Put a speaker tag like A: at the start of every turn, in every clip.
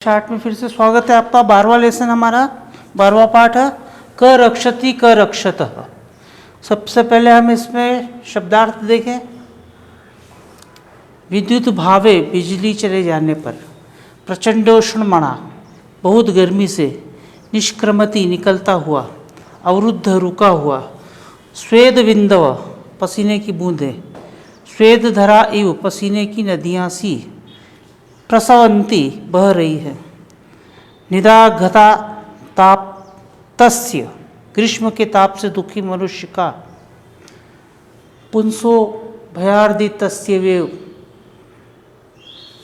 A: Chart में फिर से स्वागत है आपका। 12वां लेसन हमारा 12वां पाठ है क रक्षति क रक्षतः। सबसे पहले हम इसमें शब्दार्थ देखें। विद्युत भावे बिजली चले जाने पर, प्रचंडोष्णमणा बहुत गर्मी से, निष्क्रमति निकलता हुआ, अवरुद्ध रुका हुआ, स्वेद बिंदव पसीने की बूंदें, स्वेद धरा इव पसीने की नदियाँ सी प्रसवंती बह रही है। निदाघता ताप तस्य ग्रीष्म के ताप से दुखी मनुष्य का, पुंसो भयार्दितस्य वेव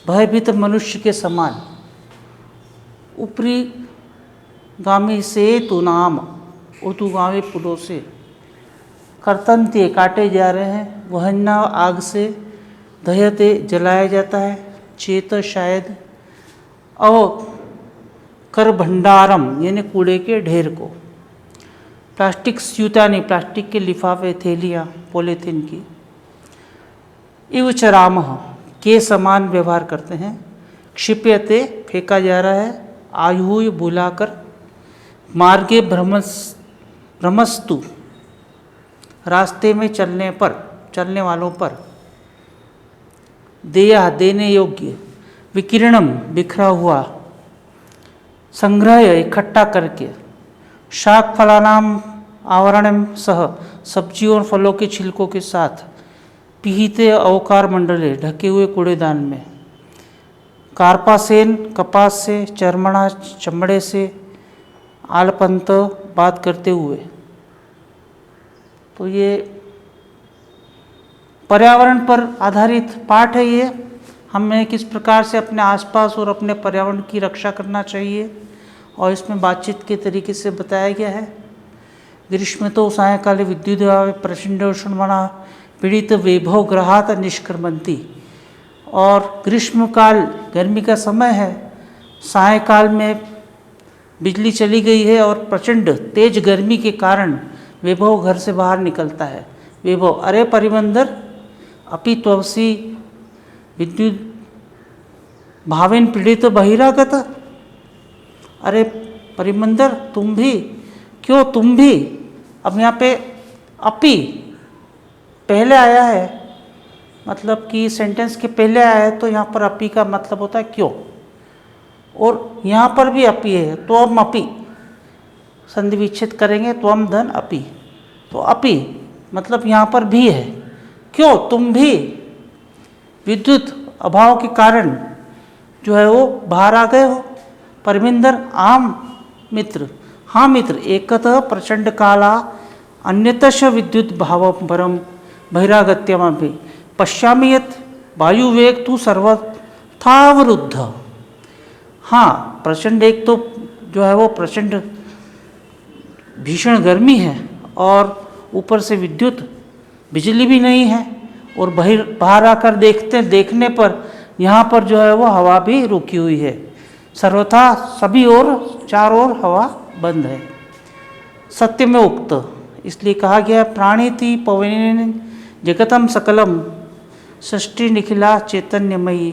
A: भयभीत मनुष्य के समान, ऊपरी गामी से तु नाम उतुगामी पुलों से कर्तनते काटे जा रहे हैं, वहन्ना आग से, दह्यते जलाया जाता है, चेत शायद, अव कर भंडारम यानी कूड़े के ढेर को, प्लास्टिक स्यूतानी प्लास्टिक के लिफाफे थैलियाँ पॉलीथीन की, इव चरामह के समान व्यवहार करते हैं, क्षिप्यते फेंका जा रहा है, आयुः बुलाकर, मार्गे भ्रमस्तु रास्ते में चलने वालों पर, देया देने योग्य, विकिरणम बिखरा हुआ, संग्रह इकट्ठा करके, शाक फलानाम आवरणम सह सब्जियों और फलों के छिलकों के साथ, पिहिते अवकार मंडले ढके हुए कूड़ेदान में, कार्पासेन कपास से, चर्मणा चमड़े से, आलपंत बात करते हुए। तो ये पर्यावरण पर आधारित पाठ है। ये हमें किस प्रकार से अपने आसपास और अपने पर्यावरण की रक्षा करना चाहिए और इसमें बातचीत के तरीके से बताया गया है। ग्रीष्म तो सायंकाले विद्युत प्रचंडोष्णमणा पीड़ित वैभव ग्रहात निष्क्रमंती, और ग्रीष्मकाल गर्मी का समय है, सायंकाल में बिजली चली गई है और प्रचंड तेज गर्मी के कारण वैभव घर से बाहर निकलता है। वैभव अरे परिमंदर अपि त्वसी विद्युत भावेन पीड़ित बहिरागत, अरे परिमंदर तुम भी, क्यों तुम भी। अब यहाँ पे अपि पहले आया है, मतलब कि सेंटेंस के पहले आया है, तो यहाँ पर अपि का मतलब होता है क्यों, और यहाँ पर भी अपि है तो हम अपि संधि विच्छेद करेंगे तो हम धन अपि, तो अपि मतलब यहाँ पर भी है, क्यों तुम भी विद्युत अभाव के कारण जो है वो बाहर आ गए हो। परमिंदर आम मित्र, हाँ मित्र, एकतः प्रचंड काला अन्यतश विद्युत भाव परम बहिरागत्यमपि पश्यामि यत् वायुवेग तु सर्वथावरुद्ध। हाँ प्रचंड, एक तो जो है वो प्रचंड भीषण गर्मी है और ऊपर से विद्युत बिजली भी नहीं है, और बाहर आकर देखने पर यहाँ पर जो है वो हवा भी रुकी हुई है, सर्वथा सभी ओर चारों ओर हवा बंद है। सत्य में उक्त इसलिए कहा गया, प्राणीति पवनेन जगतम सकलम सृष्टि निखिला चैतन्यमयी,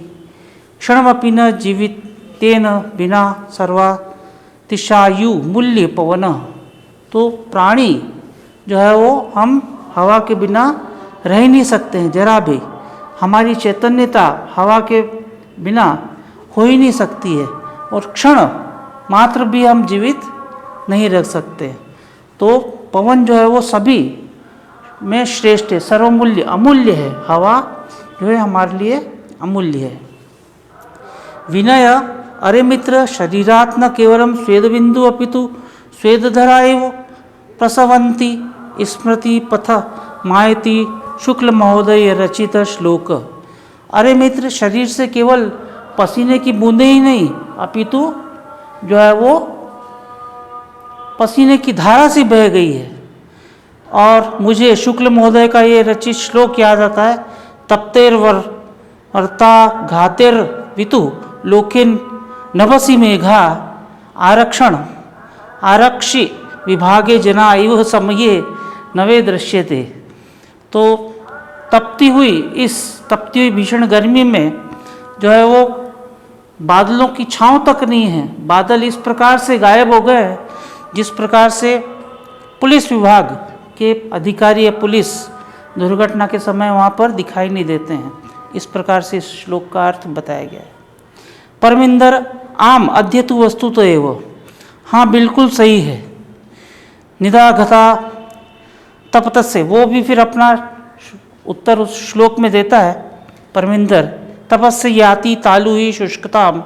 A: क्षणमपि न जीवितेन बिना सर्वातिशायु मूल्य पवन। तो प्राणी जो है वो हम हवा के बिना रह ही नहीं सकते हैं, जरा भी हमारी चैतन्यता हवा के बिना हो ही नहीं सकती है, और क्षण मात्र भी हम जीवित नहीं रह सकते। तो पवन जो है वो सभी में श्रेष्ठ है, सर्वमूल्य अमूल्य है, हवा जो है हमारे लिए अमूल्य है। विनय अरे मित्र शरीरात् न केवलम स्वेदबिंदु अपितु स्वेदधरा एव प्रसवंती स्मृति पथ मायति शुक्ल महोदय रचित श्लोक। अरे मित्र शरीर से केवल पसीने की बूंदें ही नहीं अपितु जो है वो पसीने की धारा सी बह गई है। और मुझे शुक्ल महोदय का ये रचित श्लोक याद आता है, तप्तेर वर्ता घातेर वितु लोकिन नभसी मेघा आरक्षि विभागे जना इव समये नवे दृश्यते। तो तपती हुई भीषण गर्मी में जो है वो बादलों की छांव तक नहीं है, बादल इस प्रकार से गायब हो गए हैं जिस प्रकार से पुलिस विभाग के अधिकारी या पुलिस दुर्घटना के समय वहाँ पर दिखाई नहीं देते हैं। इस प्रकार से इस श्लोक का अर्थ बताया गया है। परमिंदर आम अध्यतु वस्तु तो एवं, हाँ बिल्कुल सही है। निदाघता तपतस्य, वो भी फिर अपना उत्तर उस श्लोक में देता है। परमिंदर तपस्य याति तालु ही शुष्कताम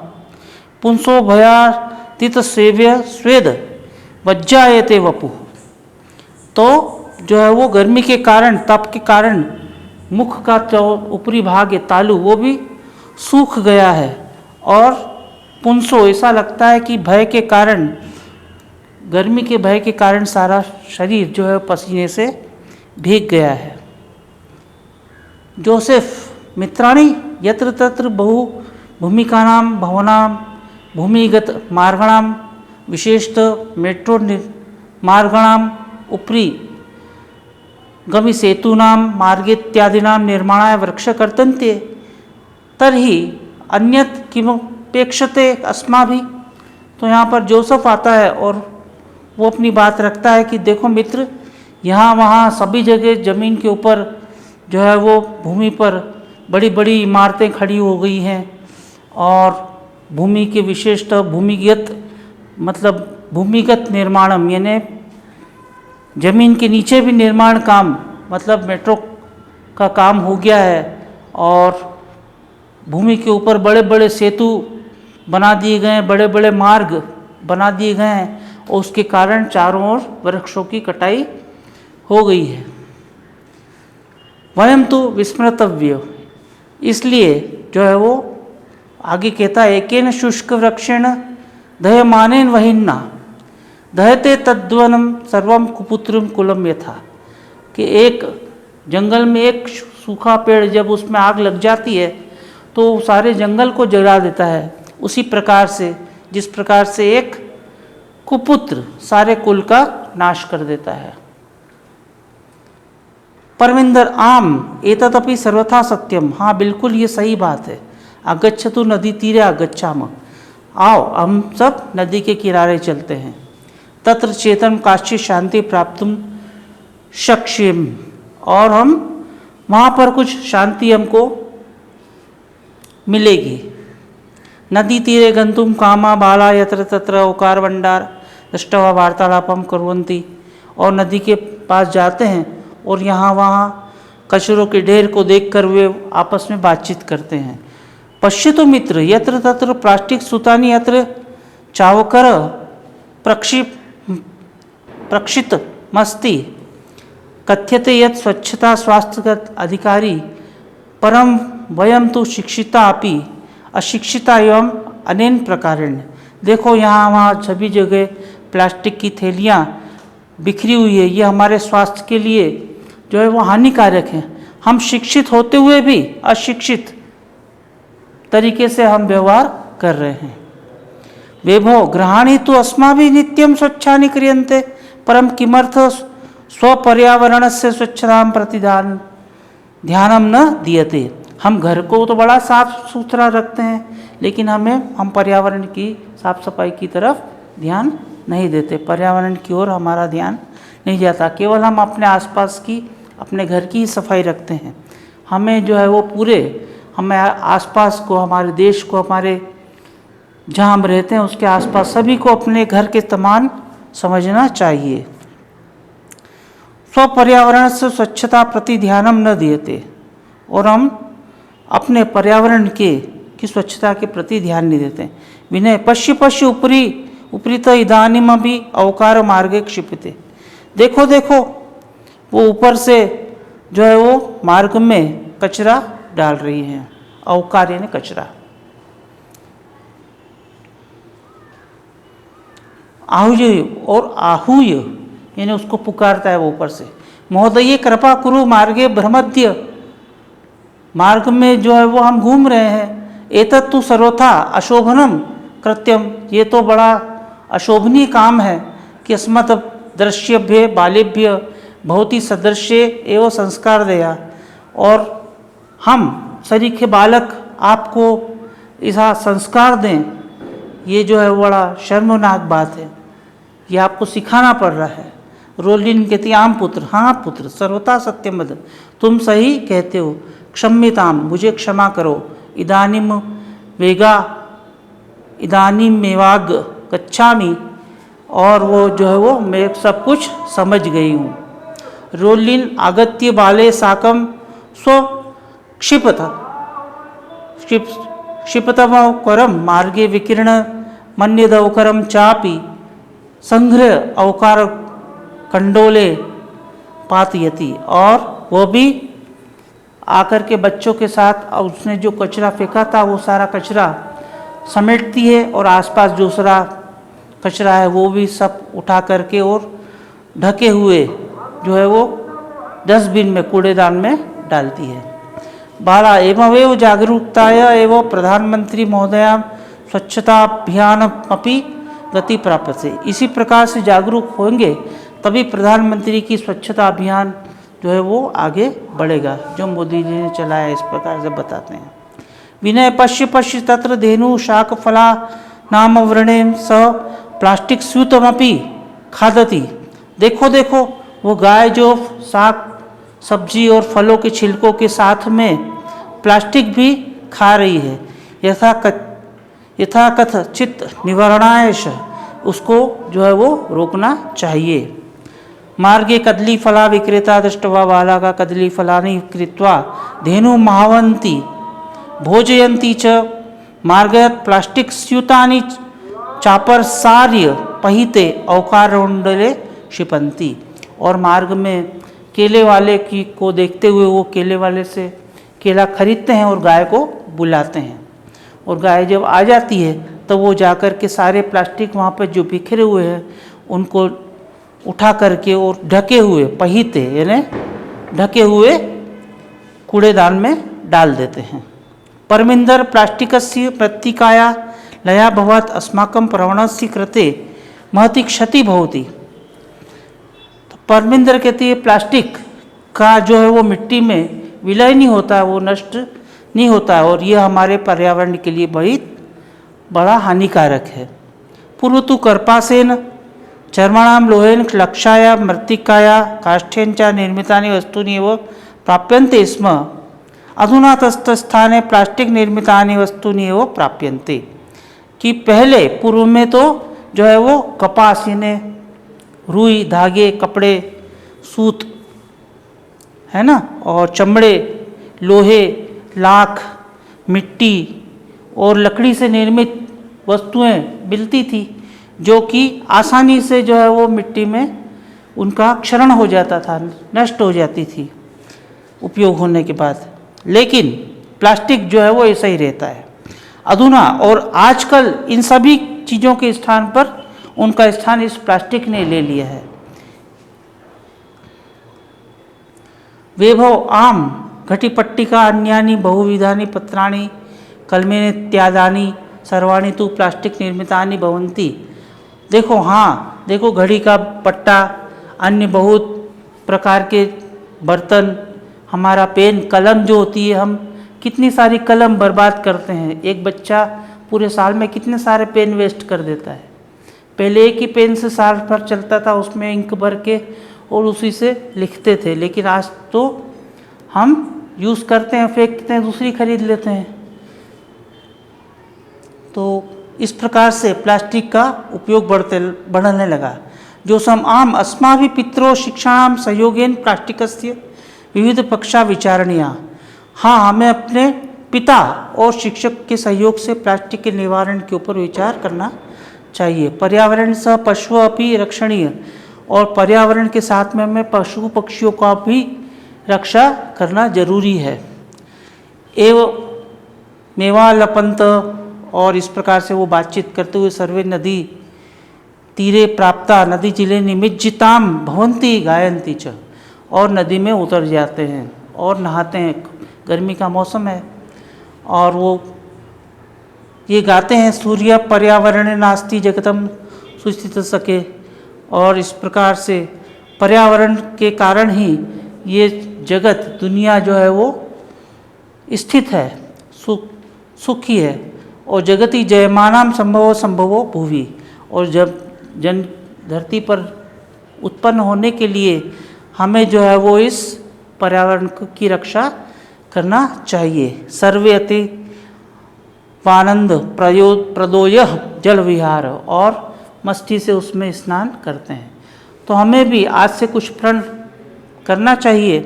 A: पुंसो भयातीत सेव्य स्वेद वज्जायते वपु। तो जो है वो गर्मी के कारण, तप के कारण मुख का जो ऊपरी भाग है तालु, वो भी सूख गया है। और पुंसो, ऐसा लगता है कि भय के कारण, गर्मी के भय के कारण सारा शरीर जो है पसीने से भीग गया है। जोसेफ मित्राणि यत्र तत्र बहु भूमिकानां भवनां भूमिगत मार्गाणां विशेषतः मेट्रो मार्गाणां उपरि गमिसेतूनां मार्गेत्यादीनां निर्माणाय वृक्ष कर्तन्ते तर्हि अन्यत् किमपेक्षते अस्माभिः। तो यहाँ पर जोसेफ आता है और वो अपनी बात रखता है कि देखो मित्र, यहाँ वहाँ सभी जगह ज़मीन के ऊपर जो है वो भूमि पर बड़ी बड़ी इमारतें खड़ी हो गई हैं और भूमि के विशेषतः भूमिगत, मतलब भूमिगत निर्माणम यानी जमीन के नीचे भी निर्माण काम, मतलब मेट्रो का काम हो गया है और भूमि के ऊपर बड़े बड़े सेतु बना दिए गए हैं, बड़े बड़े मार्ग बना दिए गए हैं और उसके कारण चारों ओर वृक्षों की कटाई हो गई है। वयम तो विस्मृतव्य, इसलिए जो है वो आगे कहता है एकेन शुष्क वृक्षेण दह्यमानेन वहिन्ना दहते तद्वनम सर्वम कुपुत्रम कुलम यथा, कि एक जंगल में एक सूखा पेड़ जब उसमें आग लग जाती है तो सारे जंगल को जला देता है, उसी प्रकार से जिस प्रकार से एक कुपुत्र सारे कुल का नाश कर देता है। परमिंदर आम एतदपि सर्वथा सत्यम, हाँ बिल्कुल ये सही बात है। आगच्छतु नदी तीरे आगच्छाम, आओ हम सब नदी के किनारे चलते हैं। तत्र चेतन काश्चित शांति प्राप्तुम शक्ष्यम, और हम वहाँ पर कुछ शांति हमको मिलेगी। नदी तीरे गंतुम कामा बाला यत्र तत्र ओकार भंडार दृष्टवा वार्तालापम कुर्वन्ति, और नदी के पास जाते हैं और यहाँ वहाँ कचरों के ढेर को देखकर वे आपस में बातचीत करते हैं। पश्यतु मित्र यत्र तत्र प्लास्टिक सूतानि यत्र चावकर प्रक्षित मस्ति कथ्यते यत् स्वच्छता स्वास्थ्यगत अधिकारी परम वयम तो शिक्षिता अपि अशिक्षिता एवं अनेन प्रकारेण। देखो यहाँ वहाँ सभी जगह प्लास्टिक की थैलियाँ बिखरी हुई है, ये हमारे स्वास्थ्य के लिए जो है वो हानिकारक है। हम शिक्षित होते हुए भी अशिक्षित तरीके से हम व्यवहार कर रहे हैं। वैभव ग्रहाणि तो अस्माभिः नित्यं स्वच्छानि क्रियन्ते परम किमर्थ स्वपर्यावरणस्य स्वच्छतां प्रति ध्यानं न दीयते। हम घर को तो बड़ा साफ सुथरा रखते हैं लेकिन हम पर्यावरण की साफ सफाई की तरफ ध्यान नहीं देते, पर्यावरण की ओर हमारा ध्यान नहीं जाता। केवल हम अपने आसपास की, अपने घर की ही सफाई रखते हैं। हमें जो है वो पूरे, हमें आसपास को, हमारे देश को, हमारे जहाँ हम रहते हैं उसके आसपास सभी को अपने घर के समान समझना चाहिए। स्वपर्यावरण से स्वच्छता प्रति ध्यानम न दीयते, और हम अपने पर्यावरण की स्वच्छता के प्रति ध्यान नहीं देते। विनय पश्य उपरीत इदानीम अभी अवकार मार्गे क्षिपते। देखो देखो वो ऊपर से जो है वो मार्ग में कचरा डाल रही हैं। अवकार यानी कचरा। आहूय और आहूय यानी उसको पुकारता है वो ऊपर से। महोदय कृपा कुरु मार्गे भ्रमद्य, मार्ग में जो है वो हम घूम रहे हैं। एतत् तु सर्वथा अशोभनम कृत्यम, ये तो बड़ा अशोभनीय काम है कि अस्मत् दृश्यभ्य बालेभ्य भवती सदृश्य एवं संस्कार दया, और हम सरीखे बालक आपको ऐसा संस्कार दें, ये जो है बड़ा शर्मनाक बात है। ये आपको सिखाना पड़ रहा है। रोलिन कहती आम पुत्र, हाँ पुत्र, सर्वथा सत्यम वद, तुम सही कहते हो। क्षम्यताम, मुझे क्षमा करो। इदानीम वेगा इदानीम मेवाग गच्छामि, और वो जो है वो मैं सब कुछ समझ गई हूँ। रोलिन आगत्य बाले साकम स्व क्षिपतमवकरम मार्गे विकीर्ण मन्यदवकरम चापि संग्रह अवकार कंडोले पातयति, और वो भी आकर के बच्चों के साथ उसने जो कचरा फेंका था वो सारा कचरा समेटती है, और आसपास दूसरा कचरा है वो भी सब उठा करके और ढके हुए जो है वो डस्टबिन में, कूड़ेदान में डालती है। 12 एवमेव जागरूकताय एवं प्रधानमंत्री महोदया स्वच्छता अभियान अपि गति प्राप्त से, इसी प्रकार से जागरूक होंगे तभी प्रधानमंत्री की स्वच्छता अभियान जो है वो आगे बढ़ेगा, जो मोदी जी ने चलाया। इस प्रकार से बताते हैं। विनय पश्य पश्य तत्र धेनु शाक फला नाम व्रणेन स प्लास्टिक स्यूतमपि खादती, देखो देखो वो गाय जो साग सब्जी और फलों के छिलकों के साथ में प्लास्टिक भी खा रही है। यथा कथचित निवारणायश, उसको जो है वो रोकना चाहिए। मार्गे कदली फला विक्रेता दृष्टवा बालाका कदली फलानि कृत्वा धेनु महावंती भोजयंती च मार्गयत प्लास्टिक स्यूतानि चापरसार्य पहिते अवकारोंडले क्षिपंती, और मार्ग में केले वाले की को देखते हुए वो केले वाले से केला खरीदते हैं और गाय को बुलाते हैं, और गाय जब आ जाती है तो वो जाकर के सारे प्लास्टिक वहाँ पर जो बिखरे हुए हैं उनको उठा करके और ढके हुए पहिते यानी ढके हुए कूड़ेदान में डाल देते हैं। परमिंदर प्लास्टिकस्य प्रतीकाया लया भवत् अस्माकं प्रवणस्य कृते महती क्षति भवति। तो परमिंदर कहती है प्लास्टिक का जो है वो मिट्टी में विलय नहीं होता, वो नष्ट नहीं होता, और ये हमारे पर्यावरण के लिए बड़ा हानिकारक है। पूर्व तो कर्पासेन चर्मणाम लोहेन लक्षाया मृत्तिकाया काष्ठेन च निर्मितानि वस्तूनि एव प्राप्यन्ते स्म, अधुना तस्थाने प्लास्टिक निर्मितानि वस्तूनि एव प्राप्यन्ते, कि पहले पूर्व में तो जो है वो कपास यानी रुई धागे कपड़े सूत है ना, और चमड़े लोहे लाख मिट्टी और लकड़ी से निर्मित वस्तुएं मिलती थी, जो कि आसानी से जो है वो मिट्टी में उनका क्षरण हो जाता था, नष्ट हो जाती थी उपयोग होने के बाद। लेकिन प्लास्टिक जो है वो ऐसा ही रहता है अधुना, और आजकल इन सभी चीज़ों के स्थान पर उनका स्थान इस प्लास्टिक ने ले लिया है। वैभव आम घटिपट्टिका अन्यानि बहुविधानि पत्राणि कलमेनेत्यादानि सर्वाणि तु प्लास्टिक निर्मितानि भवन्ति। देखो हाँ, देखो घड़ी का पट्टा, अन्य बहुत प्रकार के बर्तन, हमारा पेन कलम जो होती है, हम कितनी सारी कलम बर्बाद करते हैं। एक बच्चा पूरे साल में कितने सारे पेन वेस्ट कर देता है। पहले एक ही पेन से साल भर चलता था, उसमें इंक भर के और उसी से लिखते थे, लेकिन आज तो हम यूज़ करते हैं, फेंकते हैं, दूसरी खरीद लेते हैं। तो इस प्रकार से प्लास्टिक का उपयोग बढ़ने लगा। जो सम आम अस्माभिः पितरो शिक्षाणां सहयोगेन प्लास्टिकस्य विविध पक्षा विचारणीया। हाँ, हमें अपने पिता और शिक्षक के सहयोग से प्लास्टिक के निवारण के ऊपर विचार करना चाहिए। पर्यावरण सह पशु अपि रक्षणीय, और पर्यावरण के साथ में हमें पशु पक्षियों का भी रक्षा करना जरूरी है। एवं मेवालपंत, और इस प्रकार से वो बातचीत करते हुए सर्वे नदी तीरे प्राप्ता नदी जिले निमिज्जिताम भवंती गायंती च, और नदी में उतर जाते हैं और नहाते हैं। गर्मी का मौसम है और वो ये गाते हैं सूर्य पर्यावरण नास्ति जगतम सुस्थित सके, और इस प्रकार से पर्यावरण के कारण ही ये जगत दुनिया जो है वो स्थित है, सुखी है, और जगति जयमानम संभवो संभवो भुवि, और जब जन धरती पर उत्पन्न होने के लिए हमें जो है वो इस पर्यावरण की रक्षा करना चाहिए। सर्वे अति आनंद प्रदोय जल विहार, और मस्ती से उसमें स्नान करते हैं। तो हमें भी आज से कुछ प्रण करना चाहिए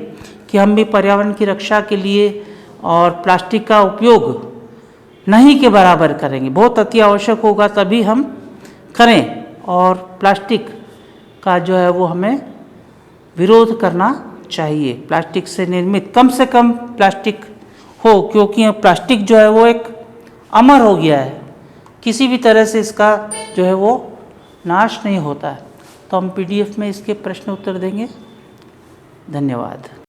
A: कि हम भी पर्यावरण की रक्षा के लिए और प्लास्टिक का उपयोग नहीं के बराबर करेंगे। बहुत अति आवश्यक होगा तभी हम करें, और प्लास्टिक का जो है वो हमें विरोध करना चाहिए। प्लास्टिक से निर्मित कम से कम प्लास्टिक हो, क्योंकि प्लास्टिक जो है वो एक अमर हो गया है, किसी भी तरह से इसका जो है वो नाश नहीं होता है। तो हम PDF में इसके प्रश्न उत्तर देंगे। धन्यवाद।